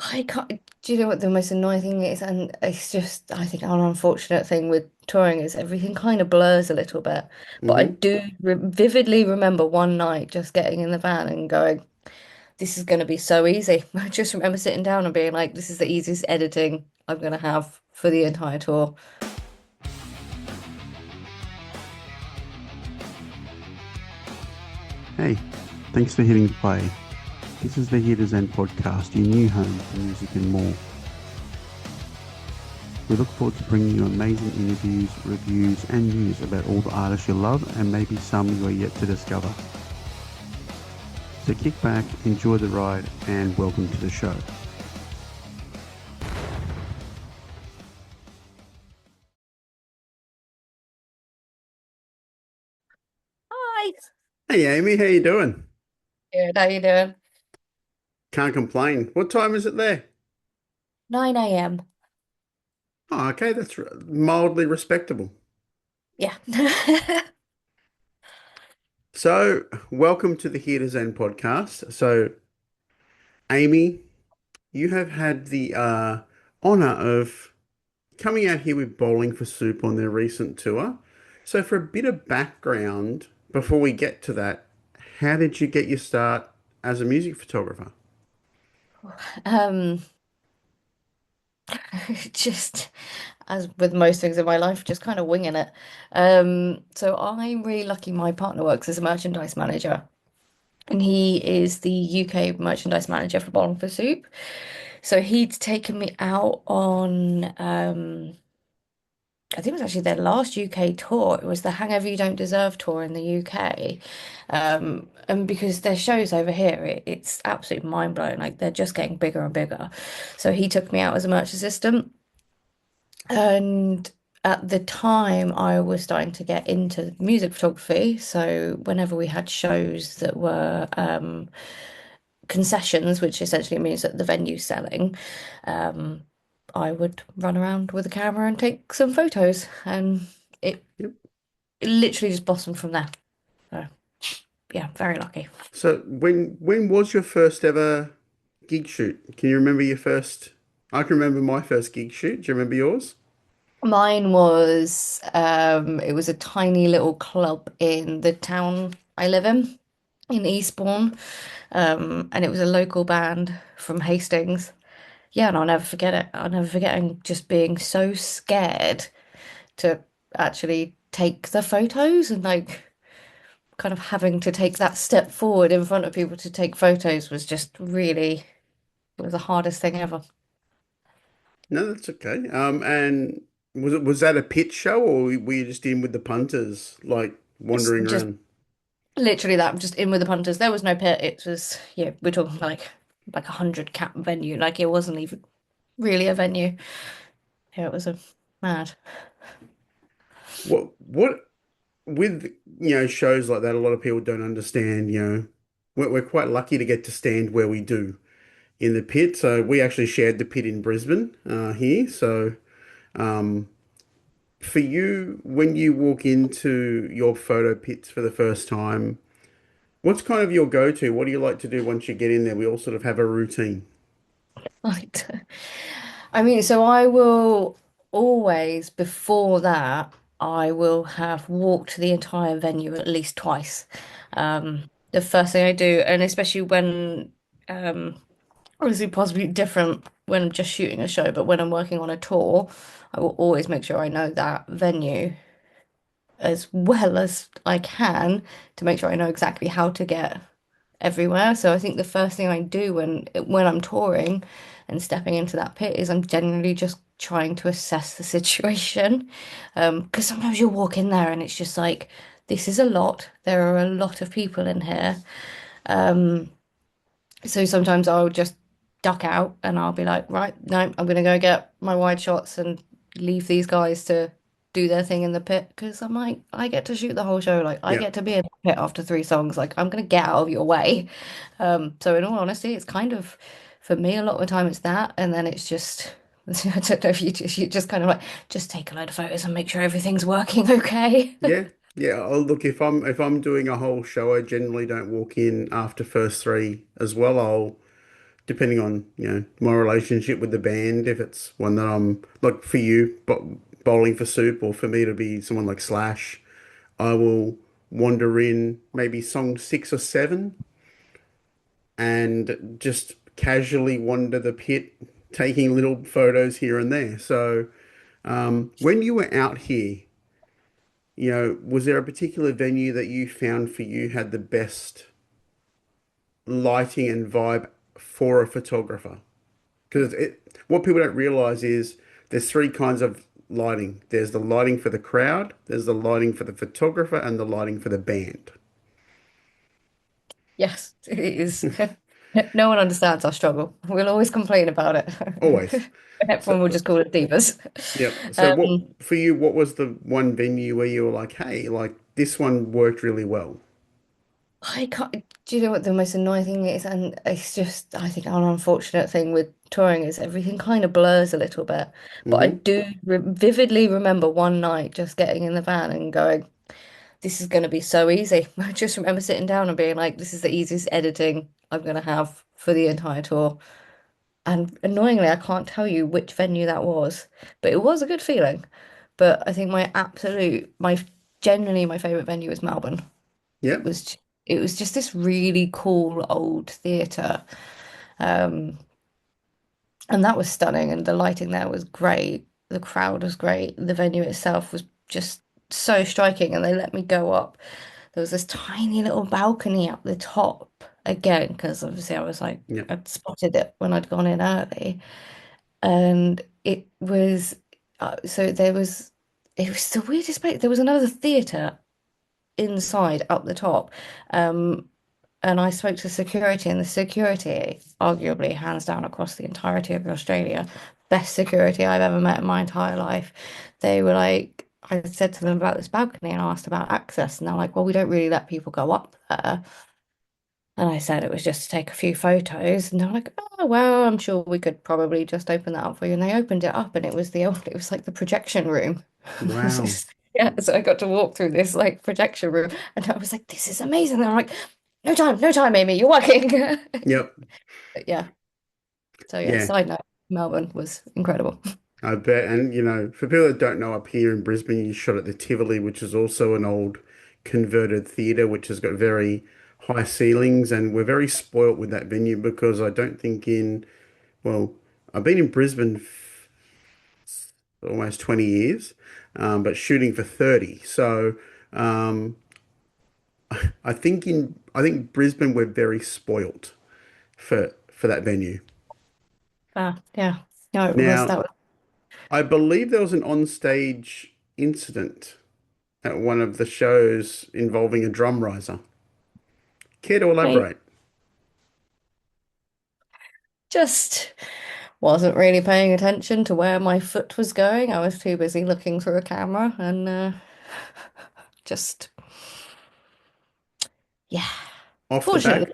I can't. Do you know what the most annoying thing is? And it's just, I think, an unfortunate thing with touring is everything kind of blurs a little bit. But I Hmm. do re vividly remember one night just getting in the van and going, "This is going to be so easy." I just remember sitting down and being like, "This is the easiest editing I'm going to have for the entire tour." Hey, thanks for hitting play. This is the Here to Zen podcast, your new home for music and more. We look forward to bringing you amazing interviews, reviews, and news about all the artists you love and maybe some you are yet to discover. So kick back, enjoy the ride, and welcome to the show. Hi. Hey Amy, how you doing? Good. How you doing? Can't complain. What time is it there? 9 a.m. Oh, okay, that's mildly respectable. Yeah. So, welcome to the Here to Zen podcast. So, Amy, you have had the honor of coming out here with Bowling for Soup on their recent tour. So, for a bit of background before we get to that, how did you get your start as a music photographer? Um, just as with most things in my life, just kind of winging it. So I'm really lucky my partner works as a merchandise manager, and he is the UK merchandise manager for Bottle for Soup. So he'd taken me out on I think it was actually their last UK tour. It was the Hangover You Don't Deserve tour in the UK. And because their shows over here, it's absolutely mind blowing. Like they're just getting bigger and bigger. So he took me out as a merch assistant. And at the time, I was starting to get into music photography. So whenever we had shows that were concessions, which essentially means that the venue's selling, um, I would run around with a camera and take some photos. And it, Yep. it literally just blossomed from there. So yeah, very lucky. So, when was your first ever gig shoot? Can you remember your first? I can remember my first gig shoot. Do you remember yours? Mine was it was a tiny little club in the town I live in Eastbourne. And it was a local band from Hastings. Yeah, and I'll never forget it. I'll never forget just being so scared to actually take the photos and like kind of having to take that step forward in front of people to take photos was just really, it was the hardest thing ever. No, that's okay. And was that a pit show or were you just in with the punters, like wandering Just around? literally that, just in with the punters. There was no pit. It was, yeah, we're talking like 100 cap venue. Like it wasn't even really a venue. Yeah, it was a mad. What with shows like that, a lot of people don't understand. We're quite lucky to get to stand where we do in the pit. So we actually shared the pit in Brisbane here. So um, for you, when you walk into your photo pits for the first time, what's kind of your go-to? What do you like to do once you get in there? We all sort of have a routine. Right. I mean, so I will always, before that, I will have walked the entire venue at least twice. The first thing I do, and especially when, obviously possibly different when I'm just shooting a show, but when I'm working on a tour, I will always make sure I know that venue as well as I can to make sure I know exactly how to get everywhere. So I think the first thing I do when I'm touring and stepping into that pit is I'm generally just trying to assess the situation. Because sometimes you walk in there and it's just like, this is a lot. There are a lot of people in here. So sometimes I'll just duck out and I'll be like, right, no, I'm gonna go get my wide shots and leave these guys to do their thing in the pit because I'm like, I get to shoot the whole show. Like I Yeah. get to be in the pit after 3 songs. Like I'm gonna get out of your way. So in all honesty, it's kind of for me a lot of the time it's that, and then it's just I don't know if you just kind of like just take a load of photos and make sure everything's working okay. Yeah, yeah. Oh, look, if I'm doing a whole show, I generally don't walk in after first three as well. I'll depending on, my relationship with the band. If it's one that I'm like for you, but bowling for soup, or for me to be someone like Slash, I will wander in maybe song 6 or 7 and just casually wander the pit, taking little photos here and there. So, when you were out here, was there a particular venue that you found for you had the best lighting and vibe for a photographer? Because what people don't realize is there's three kinds of lighting. There's the lighting for the crowd, there's the lighting for the photographer, and the lighting for the band. Yes, it is. No one understands our struggle. We'll always complain about it. Always. So, Everyone will just call it divas. yep. So what Um, for you, what was the one venue where you were like, hey, like this one worked really well? I can't. Do you know what the most annoying thing is? And it's just, I think, an unfortunate thing with touring is everything kind of blurs a little bit. But I Hmm. do re vividly remember one night just getting in the van and going, "This is going to be so easy." I just remember sitting down and being like, "This is the easiest editing I'm going to have for the entire tour." And annoyingly, I can't tell you which venue that was, but it was a good feeling. But I think genuinely my favorite venue was Melbourne. It Yep. was it was just this really cool old theatre. Um, and that was stunning and the lighting there was great. The crowd was great. The venue itself was just so striking and they let me go up. There was this tiny little balcony up the top again, because obviously I was like Yep. I'd spotted it when I'd gone in early. And it was so there was it was the weirdest place. There was another theatre inside up the top. Um, and I spoke to security, and the security, arguably hands down across the entirety of Australia, best security I've ever met in my entire life. They were like, I said to them about this balcony and asked about access, and they're like, well, we don't really let people go up there. And I said it was just to take a few photos, and they're like, oh, well, I'm sure we could probably just open that up for you. And they opened it up, and it was like the projection room. Wow. Yeah, so I got to walk through this like projection room, and I was like, this is amazing. They're like, no time, Amy, you're working. Yep. But yeah, so yeah, Yeah. side note, Melbourne was incredible. I bet. And, for people that don't know, up here in Brisbane, you shot at the Tivoli, which is also an old converted theatre, which has got very high ceilings. And we're very spoilt with that venue because I don't think well, I've been in Brisbane almost 20 years, but shooting for 30. So, um, I think Brisbane, we're very spoilt for that venue. Yeah, no, Now, that was I believe there was an onstage incident at one of the shows involving a drum riser. Care to great. elaborate? Just wasn't really paying attention to where my foot was going. I was too busy looking through a camera and just, yeah. Off the Fortunately,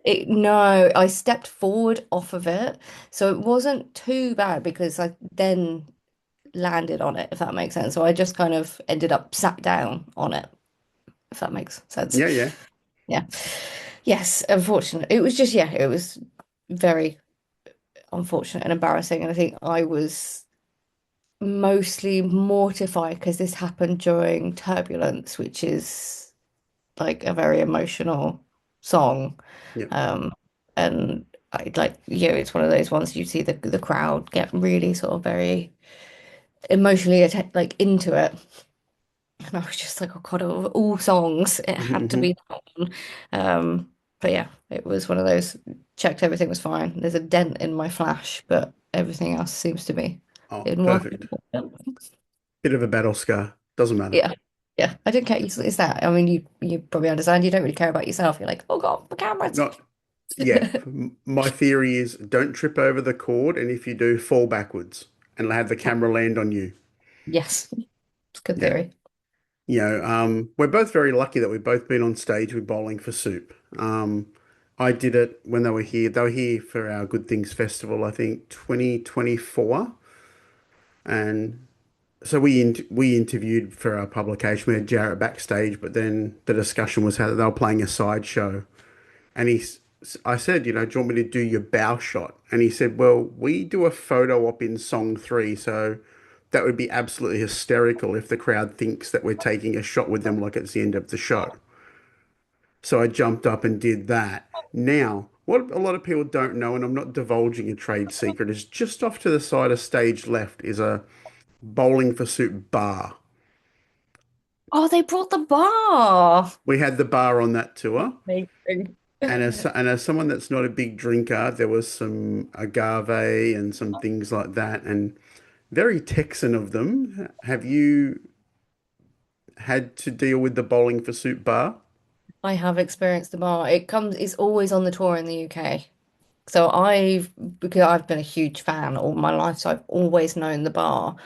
back? no, I stepped forward off of it. So it wasn't too bad because I then landed on it, if that makes sense. So I just kind of ended up sat down on it, if that makes sense. Yeah, yeah. Yeah. Yes, unfortunate. It was just, yeah, it was very unfortunate and embarrassing. And I think I was mostly mortified because this happened during Turbulence, which is like a very emotional song. Yep. Um, and I like, it's one of those ones you see the crowd get really sort of very emotionally like into it. And I was just like, oh God, of all songs, it had to Hmm. be that one. But yeah, it was one of those, checked everything was fine. There's a dent in my flash, but everything else seems to be Oh, in perfect. working order. Bit of a battle scar. Doesn't matter. Yeah. Yeah. I don't care. Is that, I mean, you probably understand you don't really care about yourself. You're like, oh God, the cameras. Not, yeah. My theory is don't trip over the cord, and if you do, fall backwards and have the camera land on you. Yes. It's good Yeah. theory. We're both very lucky that we've both been on stage with Bowling for Soup. I did it when they were here. They were here for our Good Things Festival, I think 2024. And so we interviewed for our publication. We had Jarrett backstage, but then the discussion was how they were playing a sideshow. And I said, do you want me to do your bow shot? And he said, well, we do a photo op in song three, so that would be absolutely hysterical if the crowd thinks that we're taking a shot with them like it's the end of the show. So I jumped up and did that. Now, what a lot of people don't know, and I'm not divulging a trade secret, is just off to the side of stage left is a bowling for soup bar. Oh, they brought the bar. We had the bar on that tour. Amazing. And as someone that's not a big drinker, there was some agave and some things like that, and very Texan of them. Have you had to deal with the bowling for soup bar? I have experienced the bar. It's always on the tour in the UK. So because I've been a huge fan all my life, so I've always known the bar.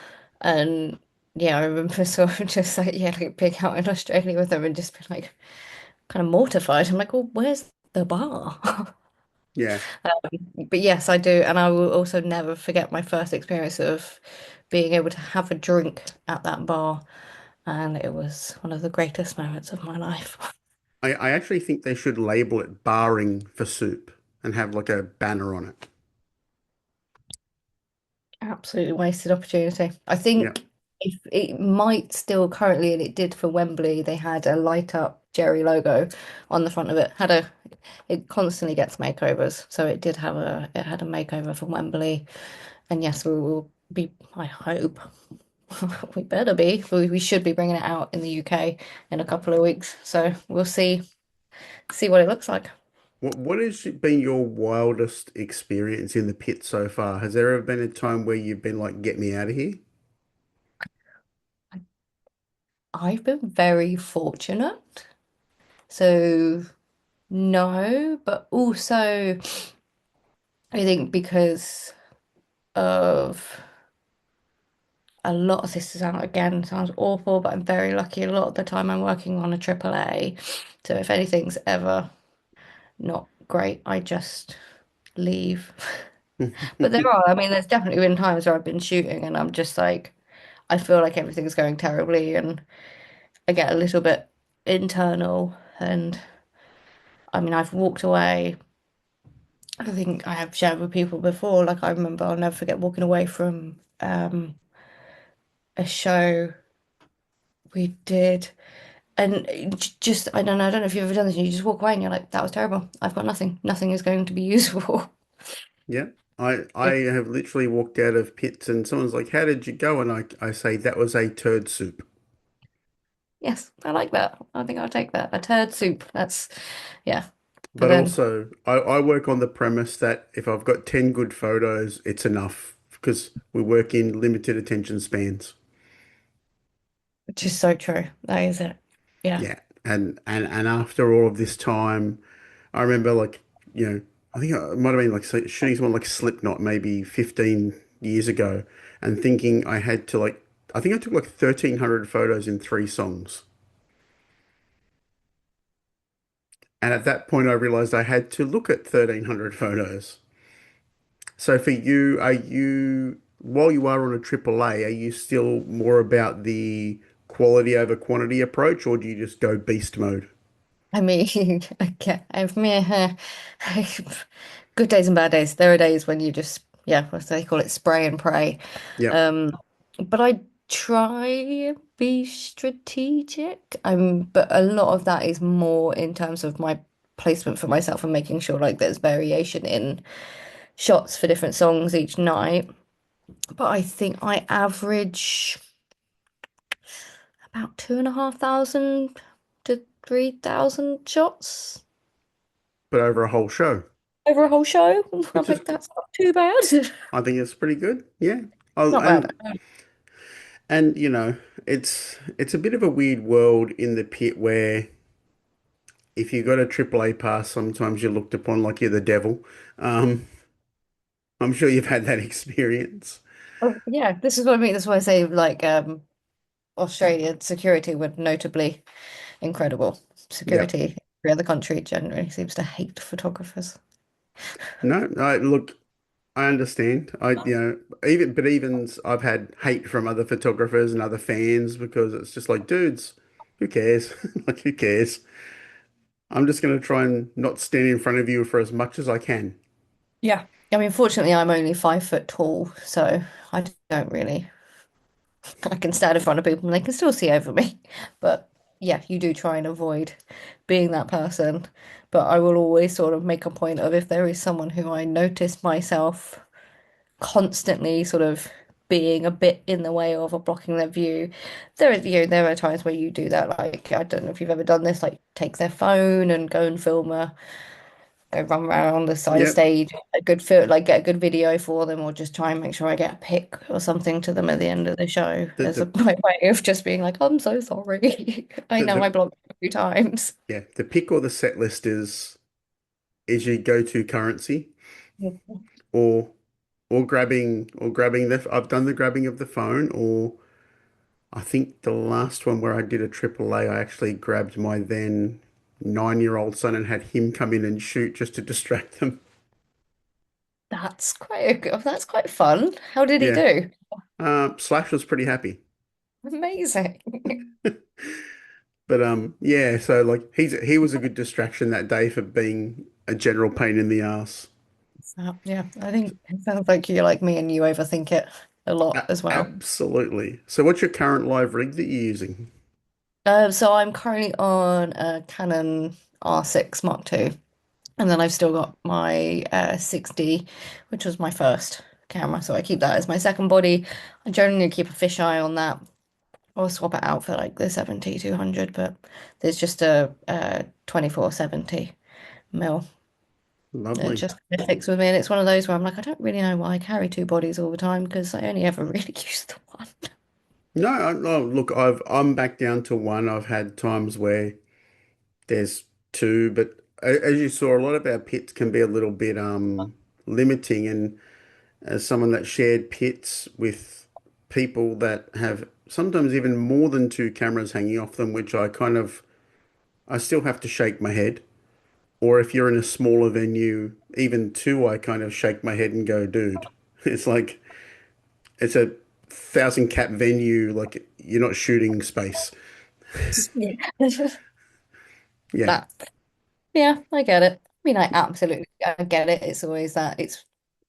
And yeah, I remember sort of just like, yeah, like being out in Australia with them and just being like kind of mortified. I'm like, well, where's the bar? Yeah, But yes, I do. And I will also never forget my first experience of being able to have a drink at that bar. And it was one of the greatest moments of my life. I actually think they should label it barring for soup and have like a banner on it. Absolutely wasted opportunity. I Yeah, think if it might still currently, and it did for Wembley, they had a light up Jerry logo on the front of it. It constantly gets makeovers, so it had a makeover for Wembley. And yes, we will be, I hope, we better be. We should be bringing it out in the UK in a couple of weeks. So we'll see what it looks like. what has been your wildest experience in the pit so far? Has there ever been a time where you've been like, get me out of here? I've been very fortunate. So no, but also I think because of a lot of this sounds awful, but I'm very lucky. A lot of the time I'm working on a AAA. So if anything's ever not great, I just leave. But I mean, there's definitely been times where I've been shooting and I'm just like, I feel like everything's going terribly and I get a little bit internal. And I mean, I've walked away. I think I have shared with people before. Like I remember, I'll never forget walking away from a show we did, and just I don't know if you've ever done this. And you just walk away and you're like, that was terrible. I've got nothing. Nothing is going to be useful. Yeah. I have literally walked out of pits and someone's like, how did you go? And I say that was a turd soup. Yes, I like that. I think I'll take that. A turd soup. That's yeah. But But then also I work on the premise that if I've got 10 good photos, it's enough because we work in limited attention spans. just so true. That is it. Yeah. Yeah. And after all of this time, I remember like, I think it might have been like shooting someone like Slipknot maybe 15 years ago and thinking I had to like, I think I took like 1,300 photos in three songs. And at that point, I realized I had to look at 1,300 photos. So for you, while you are on a AAA, are you still more about the quality over quantity approach, or do you just go beast mode? I mean, okay. I've good days and bad days. There are days when you just yeah, what do they call it, spray and pray. Yep. Um, but I try and be strategic. But a lot of that is more in terms of my placement for myself and making sure like there's variation in shots for different songs each night. But I think I average about 2,500 to 3,000 shots But over a whole show, over a whole show. I'm which is, like, that's not too bad. I think it's pretty good. Yeah. Oh, Not bad. and it's a bit of a weird world in the pit where if you got a AAA pass, sometimes you're looked upon like you're the devil. Um, I'm sure you've had that experience. Oh, yeah, this is what I mean. That's why I say like Australian security were notably incredible. Yeah. Security, every other country generally seems to hate photographers. No, look, I understand. Even I've had hate from other photographers and other fans because it's just like, dudes, who cares? Like, who cares? I'm just going to try and not stand in front of you for as much as I can. Yeah. I mean, fortunately, I'm only 5 foot tall, so I don't really. I can stand in front of people and they can still see over me. But yeah, you do try and avoid being that person. But I will always sort of make a point of if there is someone who I notice myself constantly sort of being a bit in the way of or blocking their view. There are times where you do that. Like, I don't know if you've ever done this, like take their phone and go and film go run around the side of Yep. stage, a good fit, like get a good video for them, or just try and make sure I get a pic or something to them at the end of the show The, as a the, my way of just being like, I'm so sorry. I know I the, blocked you a few times. yeah, the pick or the set list is your go-to currency or or grabbing I've done the grabbing of the phone or I think the last one where I did a triple A, I actually grabbed my then 9-year-old son and had him come in and shoot just to distract them. That's quite fun. How did he Yeah. do? Slash was pretty happy. Amazing. But yeah, so like he was a good distraction that day for being a general pain in the ass. So, yeah, I think it sounds like you're like me and you overthink it a lot as well. Absolutely. So what's your current live rig that you're using? So I'm currently on a Canon R6 Mark II, and then I've still got my 60, which was my first camera. So I keep that as my second body. I generally keep a fisheye on that. I'll swap it out for like the 70-200, but there's just a 24-70 mil. It Lovely. just fits with me, and it's one of those where I'm like, I don't really know why I carry two bodies all the time because I only ever really use the one. No, no, look, I'm back down to one. I've had times where there's two, but as you saw, a lot of our pits can be a little bit limiting. And as someone that shared pits with people that have sometimes even more than two cameras hanging off them, which I still have to shake my head. Or if you're in a smaller venue, even two, I kind of shake my head and go, dude, it's like it's a 1,000 cap venue, like you're not shooting space. Yeah. Yeah, That Yeah, I get it. I mean, I get it. It's always that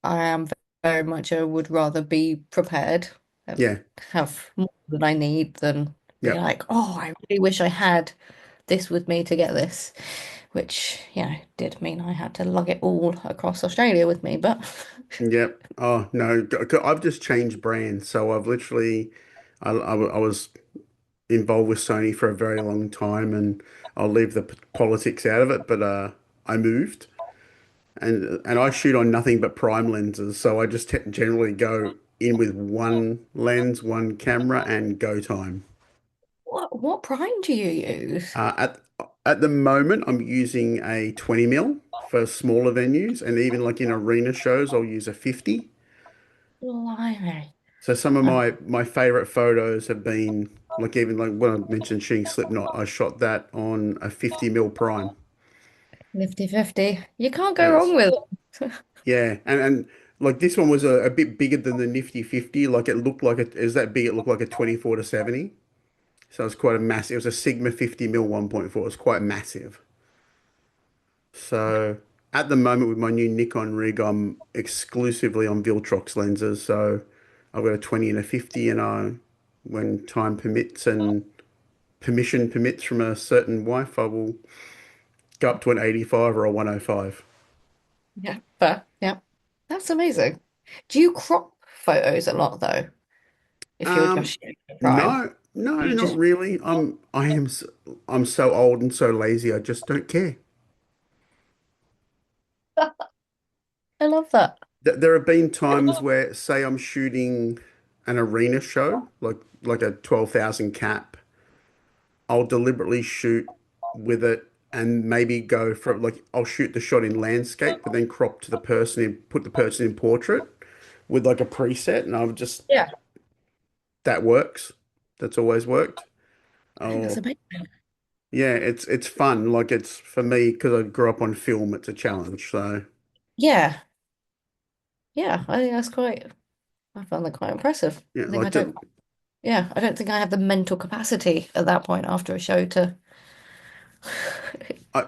I am very much a would rather be prepared and yeah, have more than I need than be yep, like, oh, I really wish I had this with me to get this, which, did mean I had to lug it all across Australia with me, but yep. Oh no, I've just changed brands, so I've literally, I was involved with Sony for a very long time, and I'll leave the politics out of it. But I moved, and I shoot on nothing but prime lenses, so I just generally go in with one lens, one camera, and go time. what prime do you use? At the moment, I'm using a 20 mil for smaller venues, and even like in arena shows, I'll use a 50. Blimey. So some of I'm my favorite photos have been like even like when I mentioned shooting Slipknot, I shot that on a 50 mil prime. nifty-fifty. You can't go And wrong it's with it. yeah, and like this one was a bit bigger than the Nifty 50. Like it looked like it is that big. It looked like a 24 to 70. So it's quite a massive. It was a Sigma 50 mil 1.4. It's quite massive. So at the moment with my new Nikon rig, I'm exclusively on Viltrox lenses. So I've got a 20 and a 50, and when time permits and permission permits from a certain wife, I will go up to an 85 or a 105. Yeah, fair. Yeah. That's amazing. Do you crop photos a lot though? If you're just shooting the prime, No, no, you not just really. I'm so old and so lazy. I just don't care. I love that. There have been times where, say, I'm shooting an arena show, like a 12,000 cap. I'll deliberately shoot with it and maybe go for like I'll shoot the shot in landscape, but then crop to the person and put the person in portrait with like a preset, and I've just Yeah. that works. That's always worked. I think that's Oh, amazing. yeah, it's fun. Like it's for me because I grew up on film. It's a challenge. So Yeah. Yeah, I think I found that quite impressive. yeah, I think I don't, I don't think I have the mental capacity at that point after a show to. I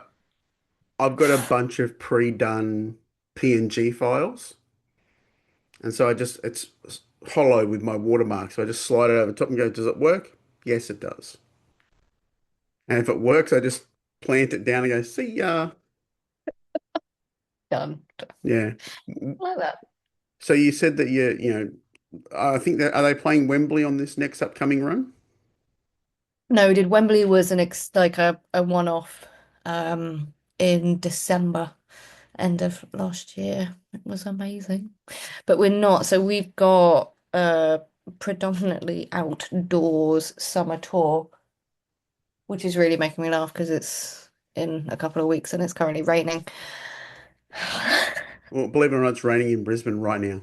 I've got a bunch of pre-done PNG files, and so it's hollow with my watermark. So I just slide it over the top and go, does it work? Yes, it does. And if it works, I just plant it down and go, see ya. Done. Yeah. I like that. So you said that I think that are they playing Wembley on this next upcoming run? No, we did Wembley was an ex like a one-off in December, end of last year. It was amazing. But we're not, so we've got a predominantly outdoors summer tour, which is really making me laugh because it's in a couple of weeks and it's currently raining. Well, believe it or not, it's raining in Brisbane right now.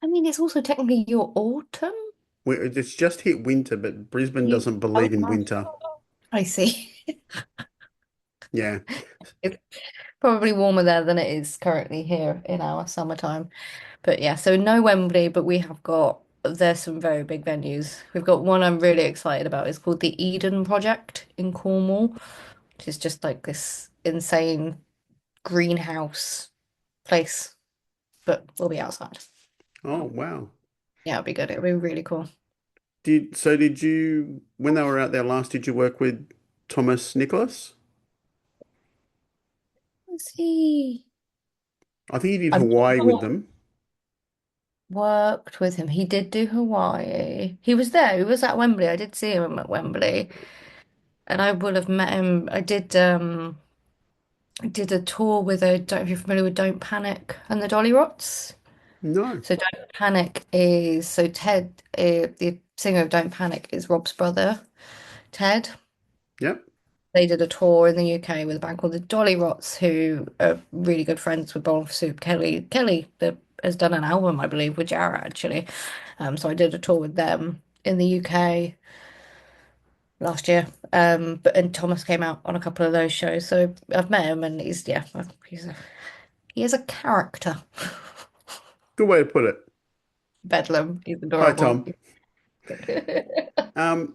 I mean, it's also technically your autumn. It's just hit winter, but Brisbane You, doesn't oh, believe in winter. I see. Yeah. It's probably warmer there than it is currently here in our summertime. But yeah, so no Wembley, but there's some very big venues. We've got one I'm really excited about. It's called the Eden Project in Cornwall, which is just like this insane greenhouse place, but we'll be outside. Oh, wow. Yeah, it'll be good. It'll be really cool. Did you, when they were out there last, did you work with Thomas Nicholas? Let's see. I think he did I've Hawaii with not them. worked with him. He did do Hawaii. He was there. He was at Wembley. I did see him at Wembley, and I will have met him. I did a tour with a, don't know if you're familiar with Don't Panic and the Dolly Rots. No. So Don't Panic is, so Ted, the singer of Don't Panic is Rob's brother, Ted. Yep. They did a tour in the UK with a band called the Dolly Rots, who are really good friends with Bowl of Soup. Kelly that has done an album, I believe, with Jarrett actually. So I did a tour with them in the UK last year. But and Thomas came out on a couple of those shows. So I've met him and he is a character. Good way to put it. Bedlam. He's Hi, adorable. Tom.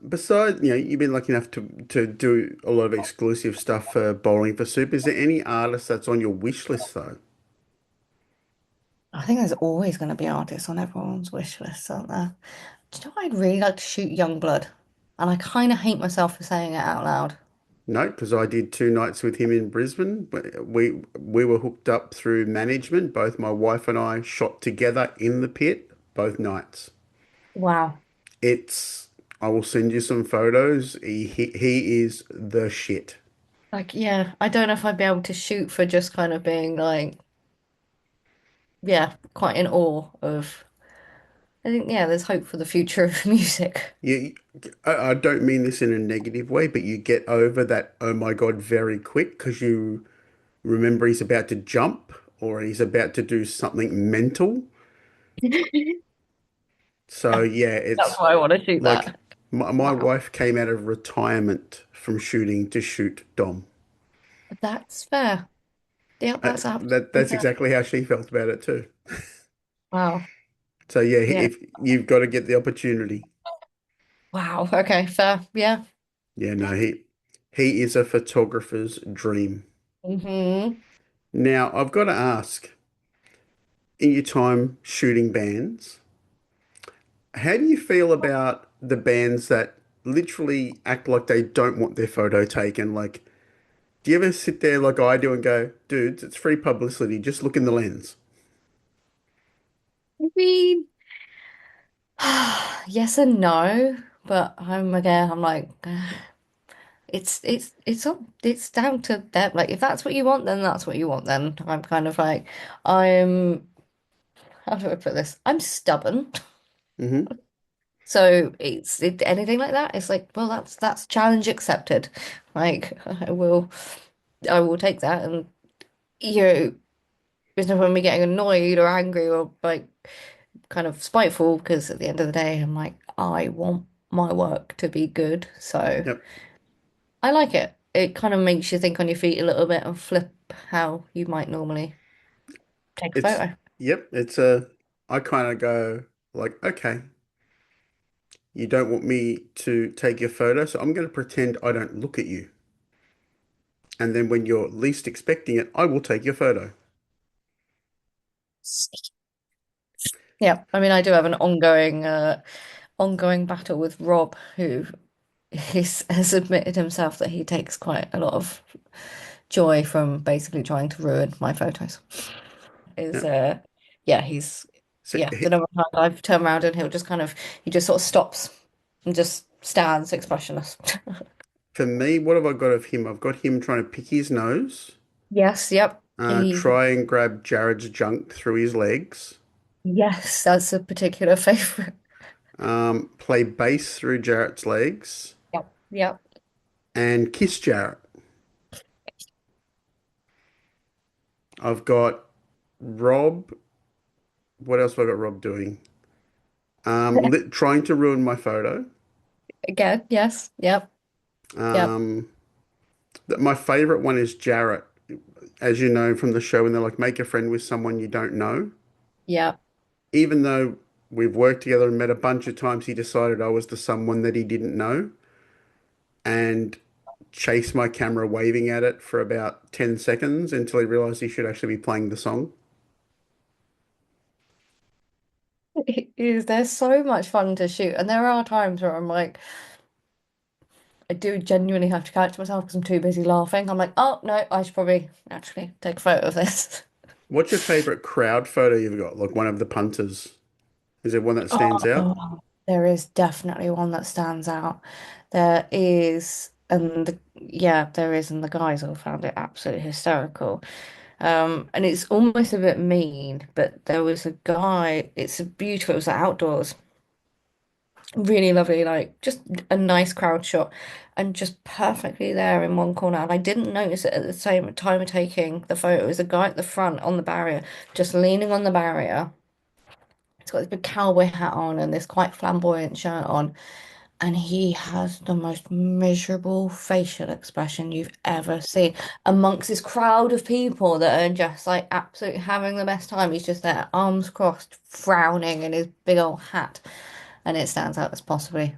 Besides, you've been lucky enough to do a lot of exclusive stuff for Bowling for Soup. Is there any artist that's on your wish list though? I think there's always going to be artists on everyone's wish list, aren't there? Do you know what I'd really like to shoot Youngblood? And I kind of hate myself for saying it out loud. No, because I did 2 nights with him in Brisbane. We were hooked up through management. Both my wife and I shot together in the pit both nights. Wow. It's I will send you some photos. He is the shit. Like, yeah, I don't know if I'd be able to shoot for just kind of being like, yeah, quite in awe of. I think, yeah, there's hope for the future of music. You, I don't mean this in a negative way, but you get over that oh my God very quick because you remember he's about to jump or he's about to do something mental. So Yeah, yeah, that's it's why I want to shoot like that. my Wow. wife came out of retirement from shooting to shoot Dom. That's fair. Yeah, that's absolutely That's fair. exactly how she felt about it too. Wow. So yeah, Yeah. if you've got to get the opportunity. Wow. Okay, fair. Yeah. Yeah, no, he is a photographer's dream. Hmm. Now, I've got to ask, in your time shooting bands, how do you feel about the bands that literally act like they don't want their photo taken? Like, do you ever sit there like I do and go, dudes, it's free publicity, just look in the lens? I mean, yes and no, but I'm like, it's down to them. Like, if that's what you want, then that's what you want. Then I'm kind of like, I'm how do I put this? I'm stubborn. Hmm. So anything like that, it's like, well, that's challenge accepted. Like, I will take that, and you know, there's no point in me getting annoyed or angry or like kind of spiteful because at the end of the day, I'm like, I want my work to be good. So Yep. I like it. It kind of makes you think on your feet a little bit and flip how you might normally take a It's, photo. yep. I kind of go like, okay, you don't want me to take your photo, so I'm going to pretend I don't look at you. And then when you're least expecting it, I will take your photo. Yeah, I mean, I do have an ongoing battle with Rob, who has admitted himself that he takes quite a lot of joy from basically trying to ruin my photos. Is Yeah. Yeah, he's So yeah, the number of times I've turned around and he just sort of stops and just stands expressionless. for me, what have I got of him? I've got him trying to pick his nose, Yes, yep. try and grab Jared's junk through his legs, Yes, that's a particular favorite. play bass through Jarrett's legs, Yep, yep. and kiss Jarrett. I've got Rob. What else have I got Rob doing? Trying to ruin my photo. Again, yes, yep, yep, Um, my favorite one is Jarrett. As you know from the show, when they're like, make a friend with someone you don't know. yep. Even though we've worked together and met a bunch of times, he decided I was the someone that he didn't know and chased my camera waving at it for about 10 seconds until he realized he should actually be playing the song. It is. They're so much fun to shoot, and there are times where I'm like, I do genuinely have to catch myself because I'm too busy laughing. I'm like, oh no, I should probably actually take a photo of this. What's your favorite crowd photo you've got? Like one of the punters? Is there one that stands out? Oh, there is definitely one that stands out. There is, and yeah, there is, and the guys all found it absolutely hysterical. And it's almost a bit mean, but there was a guy, it's a beautiful, it was outdoors, really lovely, like just a nice crowd shot, and just perfectly there in one corner. And I didn't notice it at the same time of taking the photo. It was a guy at the front on the barrier, just leaning on the barrier. He's got this big cowboy hat on and this quite flamboyant shirt on, and he has the most miserable facial expression you've ever seen amongst this crowd of people that are just like absolutely having the best time. He's just there, arms crossed, frowning in his big old hat, and it stands out as possibly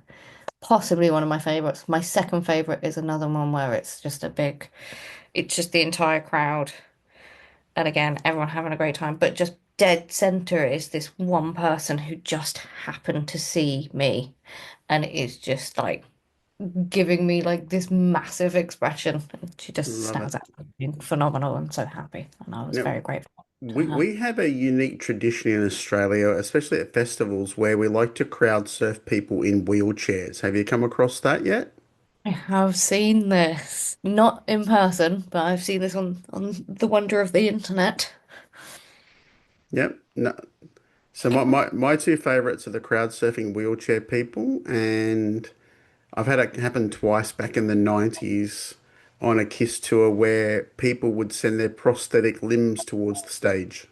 one of my favorites. My second favorite is another one where it's just the entire crowd, and again, everyone having a great time, but just dead center is this one person who just happened to see me, and it is just like giving me like this massive expression. And she just Love it. stands out as being phenomenal and so happy, and I was Now, very grateful to her. we have a unique tradition in Australia, especially at festivals, where we like to crowd surf people in wheelchairs. Have you come across that yet? I have seen this, not in person, but I've seen this on the wonder of the internet. Yep. No. So my two favorites are the crowd surfing wheelchair people, and I've had it happen twice back in the 90s on a Kiss tour where people would send their prosthetic limbs towards the stage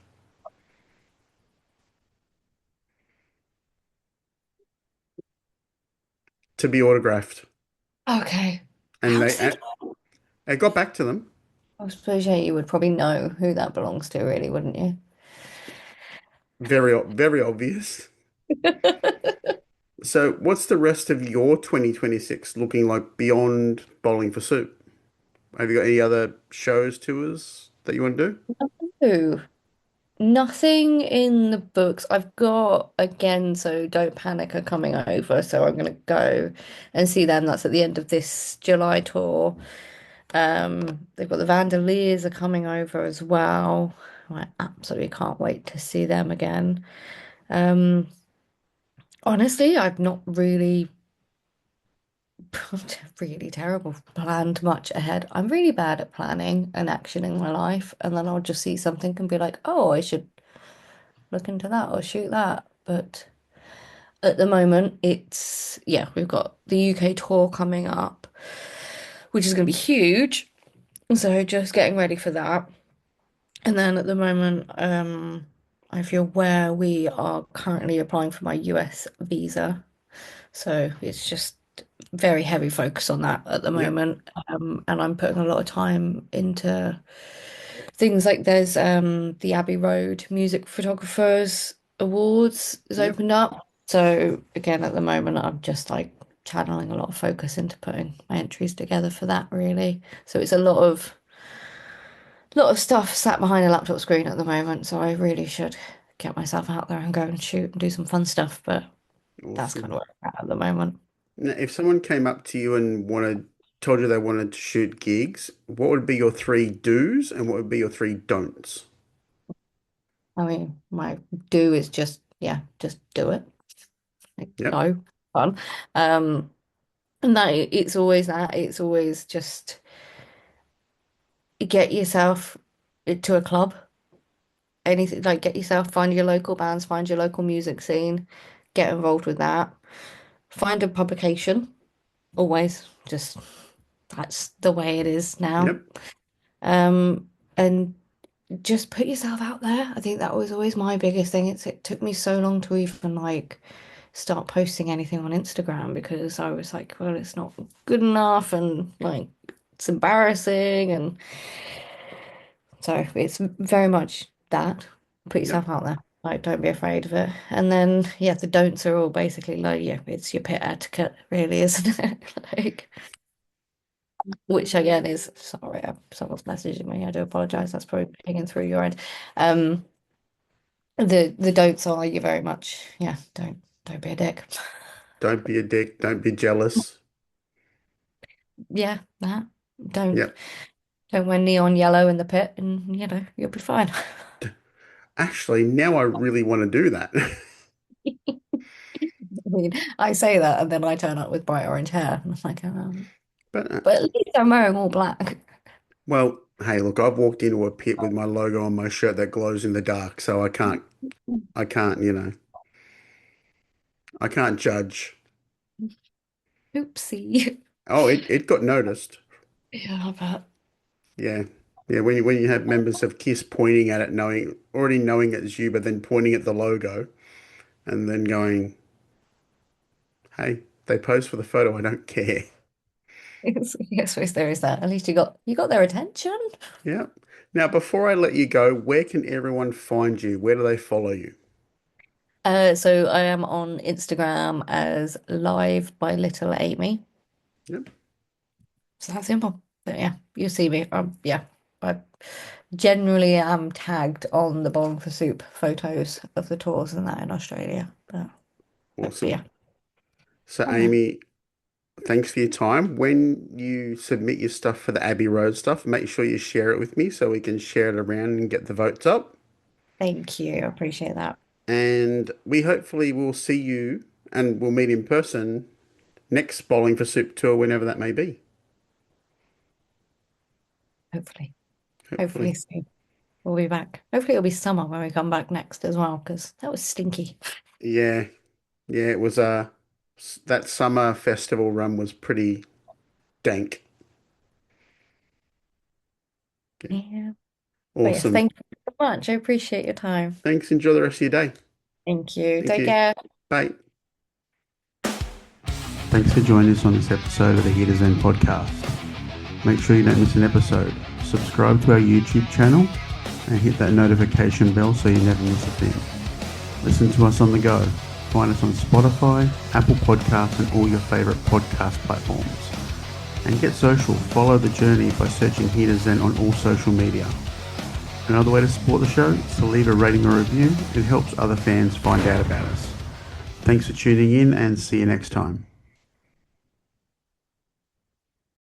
to be autographed. Okay. And How they do they? I got back to them. I suppose yeah, you would probably know who that belongs to, really, wouldn't you? Very obvious. So what's the rest of your 2026 looking like beyond Bowling for Soup? Have you got any other shows, tours that you want to do? Ooh, nothing in the books. I've got again, so Don't Panic are coming over, so I'm gonna go and see them. That's at the end of this July tour. They've got the Vandaliers are coming over as well. I absolutely can't wait to see them again. Um, Honestly, I've not really, really terrible planned much ahead. I'm really bad at planning and actioning my life, and then I'll just see something and be like, oh, I should look into that or shoot that. But at the moment, yeah, we've got the UK tour coming up, which is going to be huge. So just getting ready for that. And then at the moment, I feel where we are currently applying for my US visa. So it's just very heavy focus on that at the Yep, moment. And I'm putting a lot of time into things like there's the Abbey Road Music Photographers Awards is yep. opened up. So again, at the moment, I'm just like channeling a lot of focus into putting my entries together for that really. So it's a lot of stuff sat behind a laptop screen at the moment, so I really should get myself out there and go and shoot and do some fun stuff, but that's kind Awesome. of where I'm at the moment. Now, if someone came up to you and told you they wanted to shoot gigs, what would be your three do's and what would be your three don'ts? I mean, my do is just, yeah, just do it. Like, Yep, go, fun. Um, and it's always that. It's always just get yourself to a club. Anything like get yourself, find your local bands, find your local music scene, get involved with that. Find a publication. Always, just that's the way it is now. yep, And just put yourself out there. I think that was always my biggest thing. It took me so long to even like start posting anything on Instagram because I was like, well, it's not good enough and like it's embarrassing. And so it's very much that. Put yep, yourself out there. Like, don't be afraid of it. And then, yeah, the don'ts are all basically like, yeah, it's your pit etiquette, really, isn't it? Like, which again is, sorry, someone's messaging me. I do apologize. That's probably pinging through your end. Um, the don'ts are you very much, yeah, don't be a dick. don't be a dick, don't be jealous. Yeah, that. Don't Yep. don't wear neon yellow in the pit and you'll be fine. Actually, now I really want to do that. I mean, I say that and then I turn up with bright orange hair. And I'm like, But but at least I'm wearing all black. well, hey, look, I've walked into a pit with my logo on my shirt that glows in the dark, so I can't, I can't judge. Oopsie. Oh, it got noticed. Yeah, but Yeah. Yeah, when you have members of KISS pointing at it, already knowing it's you, but then pointing at the logo and then going, hey, they posed for the photo, I don't care. I suppose there is that. At least you got their attention. Yeah. Now, before I let you go, where can everyone find you? Where do they follow you? So I am on Instagram as live by Little Amy. Yep. It's that simple. But yeah, you see me. Yeah, I generally am tagged on the Bowling for Soup photos of the tours and that in Australia. But Awesome. yeah, So, oh yeah, Amy, thanks for your time. When you submit your stuff for the Abbey Road stuff, make sure you share it with me so we can share it around and get the votes up. thank you. I appreciate that. And we hopefully will see you and we'll meet in person next Bowling for Soup tour, whenever that may be. Hopefully, hopefully Hopefully. soon we'll be back. Hopefully it'll be summer when we come back next as well, because that was stinky. Yeah. Yeah, it was that summer festival run was pretty dank. Okay. Yeah. But yes, Awesome. thank you so much. I appreciate your time. Thanks. Enjoy the rest of your day. Thank you. Thank Take you. care. Bye. Thanks for joining us on this episode of the Hitters End podcast. Make sure you don't miss an episode. Subscribe to our YouTube channel and hit that notification bell so you never miss a thing. Listen to us on the go. Find us on Spotify, Apple Podcasts, and all your favorite podcast platforms. And get social. Follow the journey by searching Hitters Zen on all social media. Another way to support the show is to leave a rating or review. It helps other fans find out about us. Thanks for tuning in and see you next time.